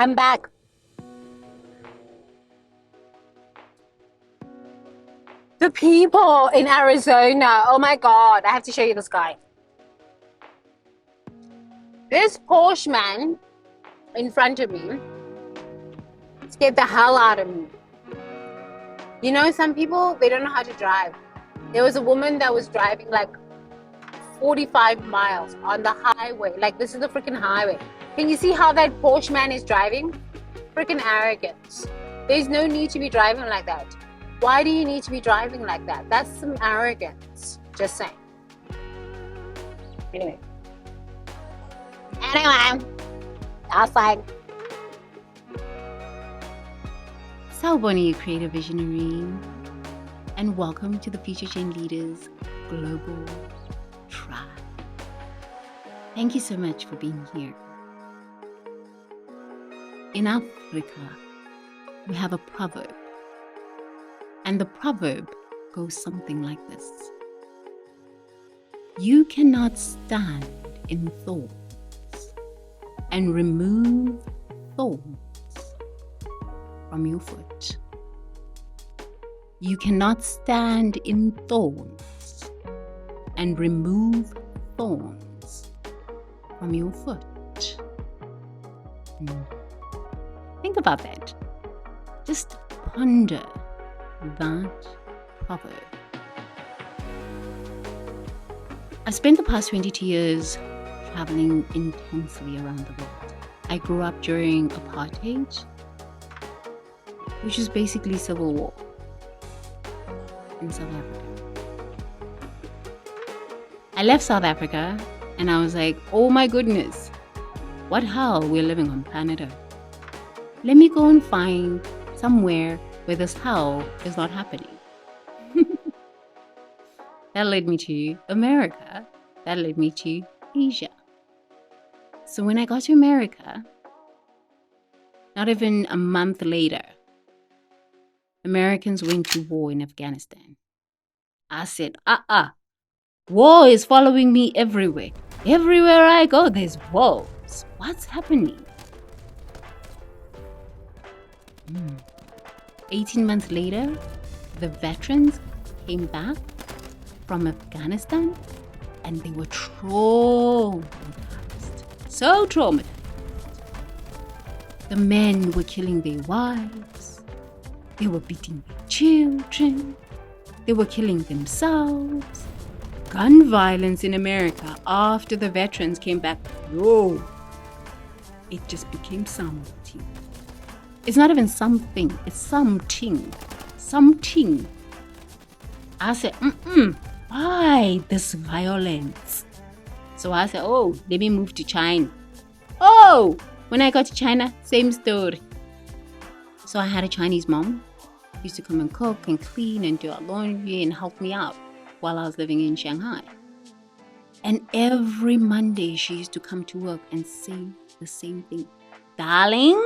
I'm back. The people in Arizona. Oh my God. I have to show you this guy. This Porsche man in front of me scared the hell out of me. You know, some people, they don't know how to drive. There was a woman that was driving like 45 miles on the highway. Like, this is the freaking highway. Can you see how that Porsche man is driving? Freaking arrogance. There's no need to be driving like that. Why do you need to be driving like that? That's some arrogance. Just saying. Anyway, outside. Sawubona, you creative visionary, and welcome to the Future Gen Leaders Global Tribe. Thank you so much for being here. In Africa, we have a proverb, and the proverb goes something like this: you cannot stand in thorns and remove thorns from your foot. You cannot stand in thorns and remove thorns from your foot. Think about that. Just ponder that proverb. I spent the past 22 years traveling intensely around the world. I grew up during apartheid, which is basically civil war in South Africa. I left South Africa and I was like, oh my goodness, what hell we're living on planet Earth. Let me go and find somewhere where this hell is not happening. That led me to America. That led me to Asia. So when I got to America, not even a month later, Americans went to war in Afghanistan. I said, war is following me everywhere. Everywhere I go, there's wars. What's happening? 18 months later, the veterans came back from Afghanistan and they were traumatized. So traumatized. The men were killing their wives. They were beating their children. They were killing themselves. Gun violence in America after the veterans came back. Whoa. It just became something. It's not even something. It's something. Something. I said, why this violence? So I said, let me move to China. When I got to China, same story. So I had a Chinese mom who used to come and cook and clean and do our laundry and help me out while I was living in Shanghai. And every Monday she used to come to work and say the same thing. Darling,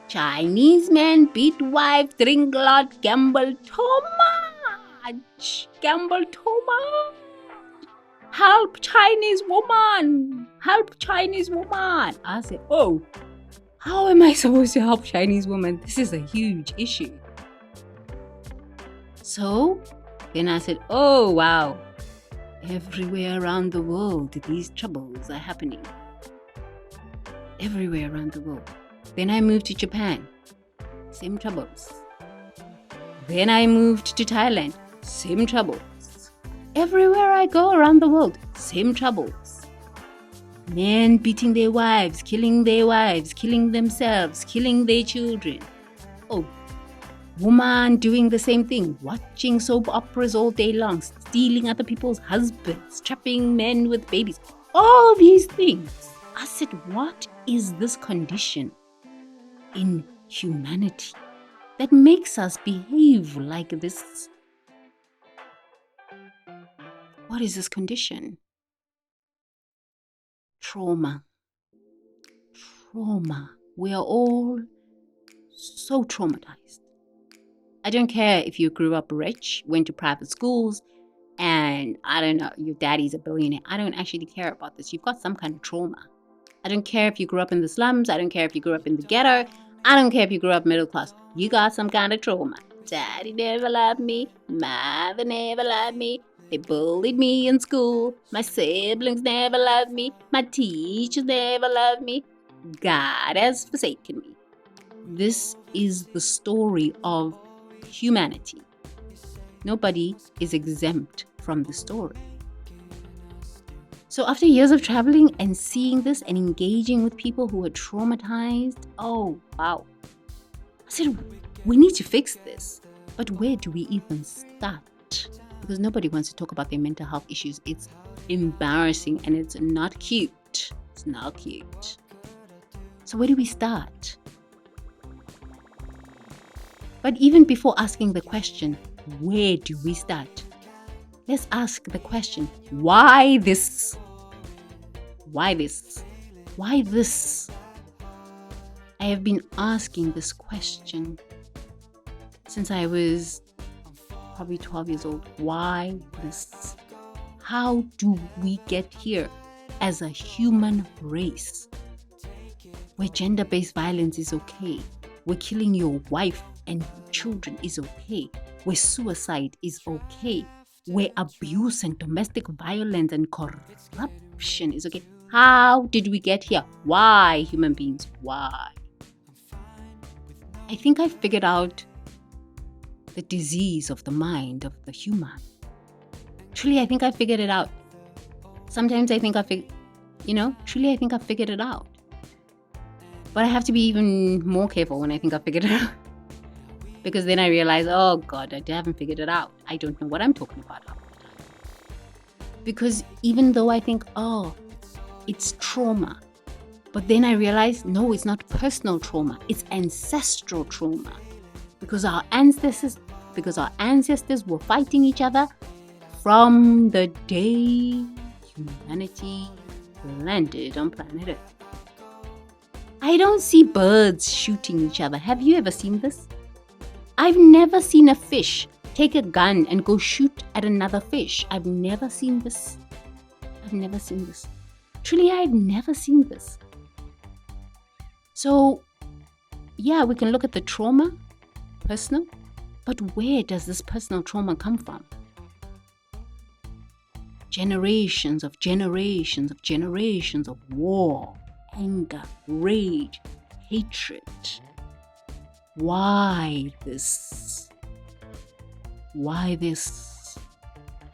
Chinese men beat wife, drink a lot, gamble too much. Gamble too much. Help Chinese woman. Help Chinese woman. I said, how am I supposed to help Chinese women? This is a huge issue. So then I said, wow. Everywhere around the world, these troubles are happening. Everywhere around the world. Then I moved to Japan. Same troubles. Then I moved to Thailand. Same troubles. Everywhere I go around the world, same troubles. Men beating their wives, killing themselves, killing their children. Woman doing the same thing, watching soap operas all day long, stealing other people's husbands, trapping men with babies. All these things. I said, what is this condition in humanity that makes us behave like this? What is this condition? Trauma. We are all so traumatized. I don't care if you grew up rich, went to private schools, and I don't know, your daddy's a billionaire. I don't actually care about this. You've got some kind of trauma. I don't care if you grew up in the slums. I don't care if you grew up in the ghetto. I don't care if you grew up middle class. You got some kind of trauma. Daddy never loved me. Mother never loved me. They bullied me in school. My siblings never loved me. My teachers never loved me. God has forsaken me. This is the story of humanity. Nobody is exempt from the story. So after years of traveling and seeing this and engaging with people who were traumatized, oh, wow. I said, we need to fix this. But where do we even start? Because nobody wants to talk about their mental health issues. It's embarrassing and it's not cute. It's not cute. So where do we start? But even before asking the question, where do we start? Let's ask the question, why this? Why this? Why this? I have been asking this question since I was probably 12 years old. Why this? How do we get here as a human race where gender-based violence is okay, where killing your wife and children is okay, where suicide is okay, where abuse and domestic violence and corruption is okay? How did we get here? Why, human beings? Why? I think I figured out the disease of the mind of the human. Truly, I think I figured it out. Sometimes I think I think I figured it out. But I have to be even more careful when I think I figured it out. Because then I realize, oh God, I haven't figured it out. I don't know what I'm talking about half the time. Because even though I think, oh, it's trauma. But then I realize, no, it's not personal trauma. It's ancestral trauma. Because our ancestors were fighting each other from the day humanity landed on planet Earth. I don't see birds shooting each other. Have you ever seen this? I've never seen a fish take a gun and go shoot at another fish. I've never seen this. Truly, I've never seen this. So, yeah, we can look at the trauma, personal, but where does this personal trauma come from? Generations of war, anger, rage, hatred. Why this? Why this?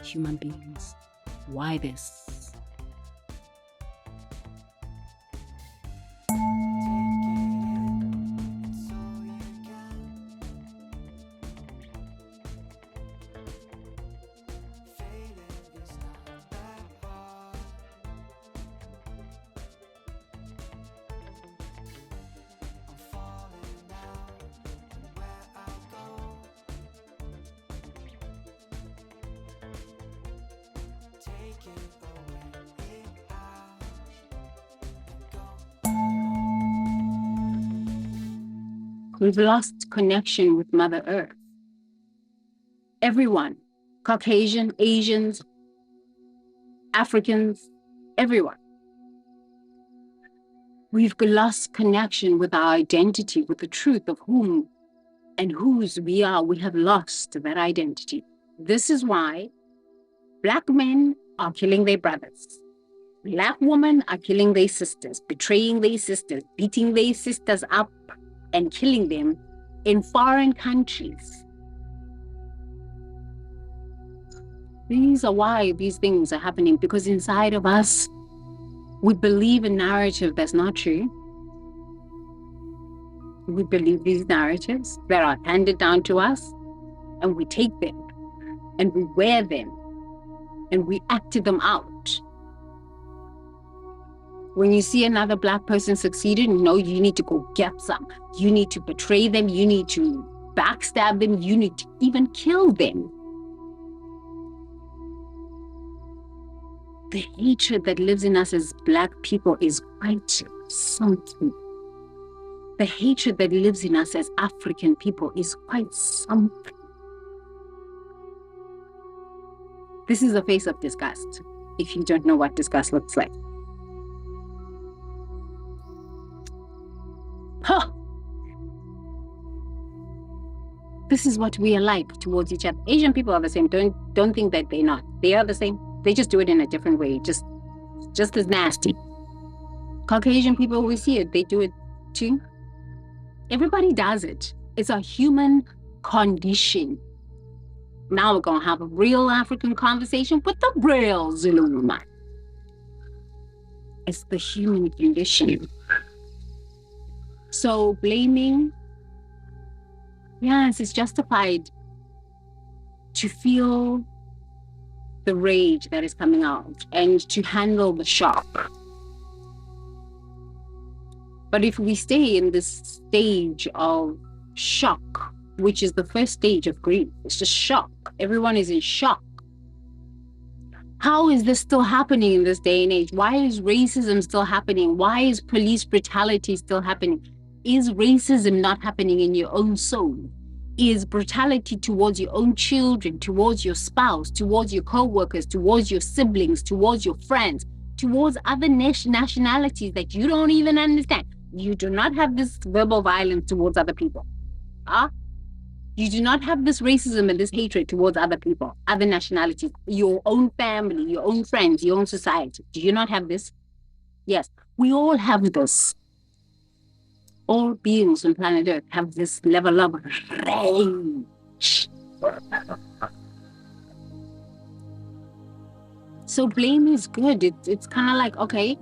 Human beings, why this? We've lost connection with Mother Earth. Everyone, Caucasian, Asians, Africans, everyone. We've lost connection with our identity, with the truth of whom and whose we are. We have lost that identity. This is why Black men are killing their brothers. Black women are killing their sisters, betraying their sisters, beating their sisters up, and killing them in foreign countries. These are why these things are happening, because inside of us, we believe a narrative that's not true. We believe these narratives that are handed down to us, and we take them, and we wear them, and we act them out. When you see another Black person succeeding, no, you need to go get some. You need to betray them. You need to backstab them. You need to even kill them. The hatred that lives in us as Black people is quite something. The hatred that lives in us as African people is quite something. This is the face of disgust, if you don't know what disgust looks like. Huh. This is what we are like towards each other. Asian people are the same. Don't think that they're not. They are the same. They just do it in a different way. Just as nasty. Caucasian people, we see it. They do it too. Everybody does it. It's a human condition. Now we're going to have a real African conversation with the real Zulu woman. It's the human condition. So blaming, yes, it's justified to feel the rage that is coming out and to handle the shock. But if we stay in this stage of shock, which is the first stage of grief, it's just shock. Everyone is in shock. How is this still happening in this day and age? Why is racism still happening? Why is police brutality still happening? Is racism not happening in your own soul? Is brutality towards your own children, towards your spouse, towards your co-workers, towards your siblings, towards your friends, towards other nationalities that you don't even understand? You do not have this verbal violence towards other people. You do not have this racism and this hatred towards other people, other nationalities, your own family, your own friends, your own society. Do you not have this? Yes, we all have this. All beings on planet Earth have this level of rage. So blame is good. It's kind of like, okay,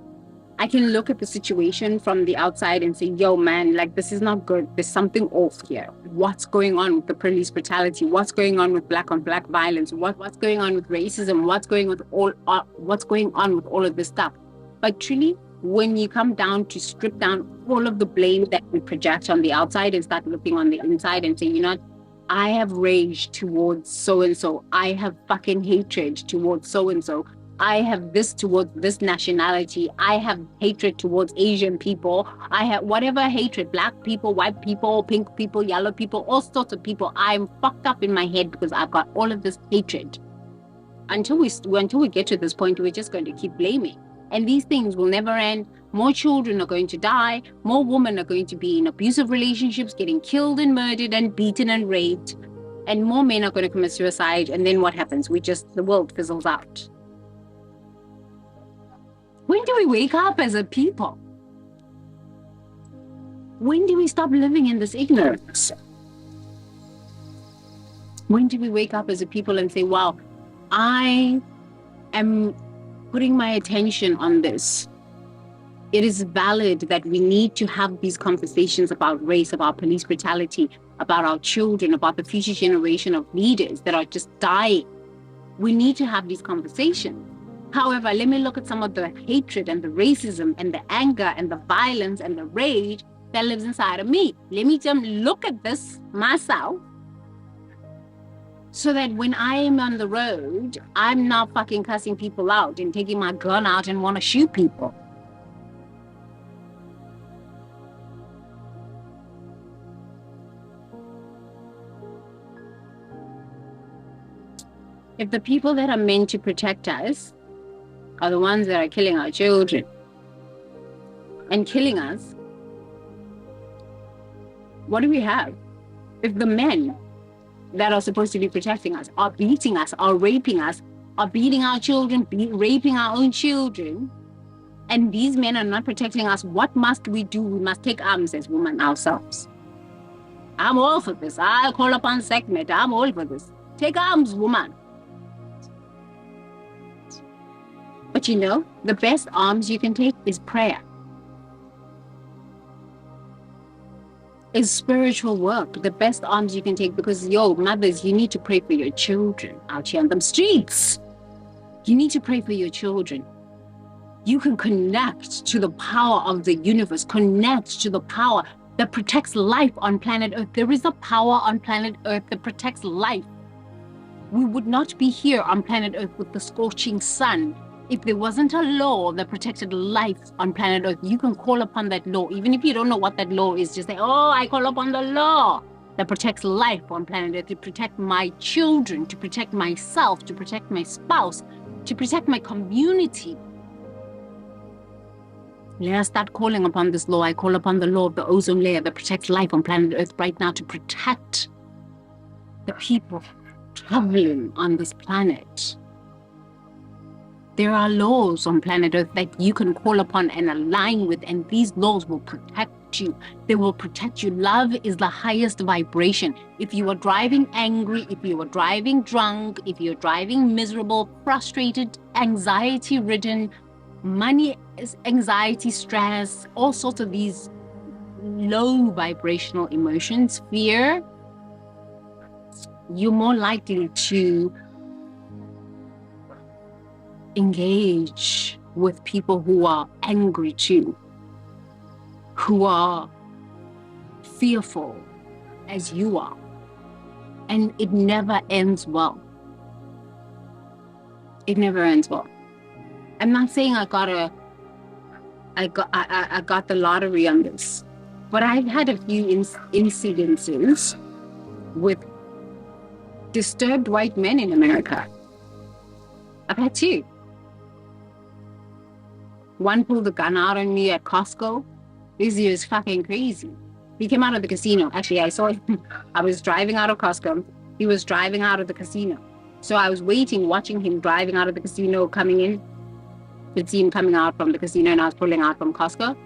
I can look at the situation from the outside and say, yo, man, like, this is not good. There's something off here. What's going on with the police brutality? What's going on with black on black violence? What's going on with racism? What's going on with all of this stuff? But truly, when you come down to strip down all of the blame that we project on the outside and start looking on the inside and say, you know what? I have rage towards so-and-so. I have fucking hatred towards so-and-so. I have this towards this nationality. I have hatred towards Asian people. I have whatever hatred, black people, white people, pink people, yellow people, all sorts of people. I'm fucked up in my head because I've got all of this hatred. Until we get to this point, we're just going to keep blaming. And these things will never end. More children are going to die. More women are going to be in abusive relationships, getting killed and murdered and beaten and raped. And more men are going to commit suicide. And then what happens? The world fizzles out. When do we wake up as a people? When do we stop living in this ignorance? When do we wake up as a people and say, wow, I am putting my attention on this. It is valid that we need to have these conversations about race, about police brutality, about our children, about the future generation of leaders that are just dying. We need to have these conversations. However, let me look at some of the hatred and the racism and the anger and the violence and the rage that lives inside of me. Let me just look at this myself so that when I am on the road, I'm not fucking cussing people out and taking my gun out and want to shoot people. If the people that are meant to protect us are the ones that are killing our children and killing us, what do we have? If the men that are supposed to be protecting us are beating us, are raping us, are beating our children, raping our own children, and these men are not protecting us, what must we do? We must take arms as women ourselves. I'm all for this. I call upon Sekhmet. I'm all for this. Take arms, woman. But you know, the best arms you can take is prayer. Is spiritual work, the best arms you can take, because mothers, you need to pray for your children out here on the streets. You need to pray for your children. You can connect to the power of the universe, connect to the power that protects life on planet Earth. There is a power on planet Earth that protects life. We would not be here on planet Earth with the scorching sun if there wasn't a law that protected life on planet Earth. You can call upon that law. Even if you don't know what that law is, just say, oh, I call upon the law that protects life on planet Earth, to protect my children, to protect myself, to protect my spouse, to protect my community. Let us start calling upon this law. I call upon the law of the ozone layer that protects life on planet Earth right now to protect the people traveling on this planet. There are laws on planet Earth that you can call upon and align with, and these laws will protect you. They will protect you. Love is the highest vibration. If you are driving angry, if you are driving drunk, if you're driving miserable, frustrated, anxiety-ridden, money, anxiety, stress, all sorts of these low vibrational emotions, fear, you're more likely to engage with people who are angry too, who are fearful as you are. And it never ends well. It never ends well. I'm not saying I got the lottery on this, but I've had a few incidences with disturbed white men in America. I've had two. One pulled a gun out on me at Costco. This year is fucking crazy. He came out of the casino. Actually, I saw him. I was driving out of Costco. He was driving out of the casino. So I was waiting, watching him driving out of the casino, coming in. Could see him coming out from the casino, and I was pulling out from Costco.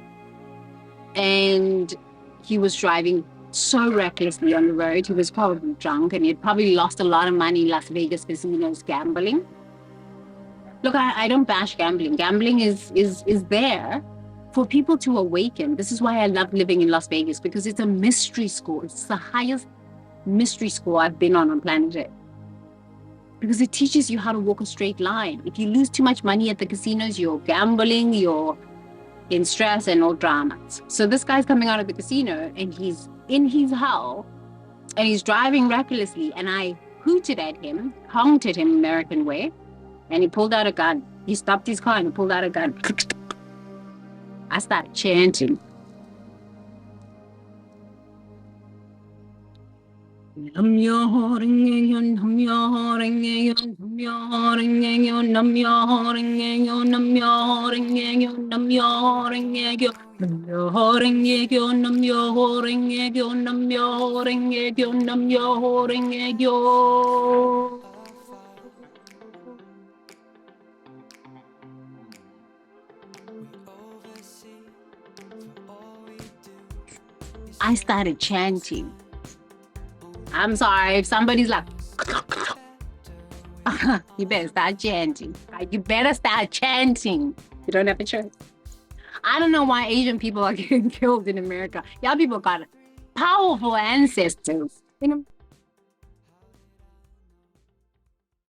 And he was driving so recklessly on the road. He was probably drunk, and he had probably lost a lot of money in Las Vegas casinos gambling. Look, I don't bash gambling. Gambling is there for people to awaken. This is why I love living in Las Vegas, because it's a mystery school. It's the highest mystery school I've been on planet Earth. Because it teaches you how to walk a straight line. If you lose too much money at the casinos, you're gambling, you're in stress and all dramas. So this guy's coming out of the casino and he's in his hell and he's driving recklessly, and I hooted at him, honked at him American way, and he pulled out a gun. He stopped his car and he pulled out a gun. I started chanting. Nam-myoho-renge-kyo, Nam-myoho-renge-kyo, Nam-myoho-renge-kyo, Nam-myoho-renge-kyo, Nam-myoho-renge-kyo, Nam-myoho-renge-kyo, Nam-myoho-renge-kyo, Nam-myoho-renge-kyo, Nam-myoho-renge-kyo, Nam-myoho-renge-kyo. I started chanting. I'm sorry if somebody's like, you better start chanting. You better start chanting. You don't have a choice. I don't know why Asian people are getting killed in America. Y'all people got powerful ancestors. You know,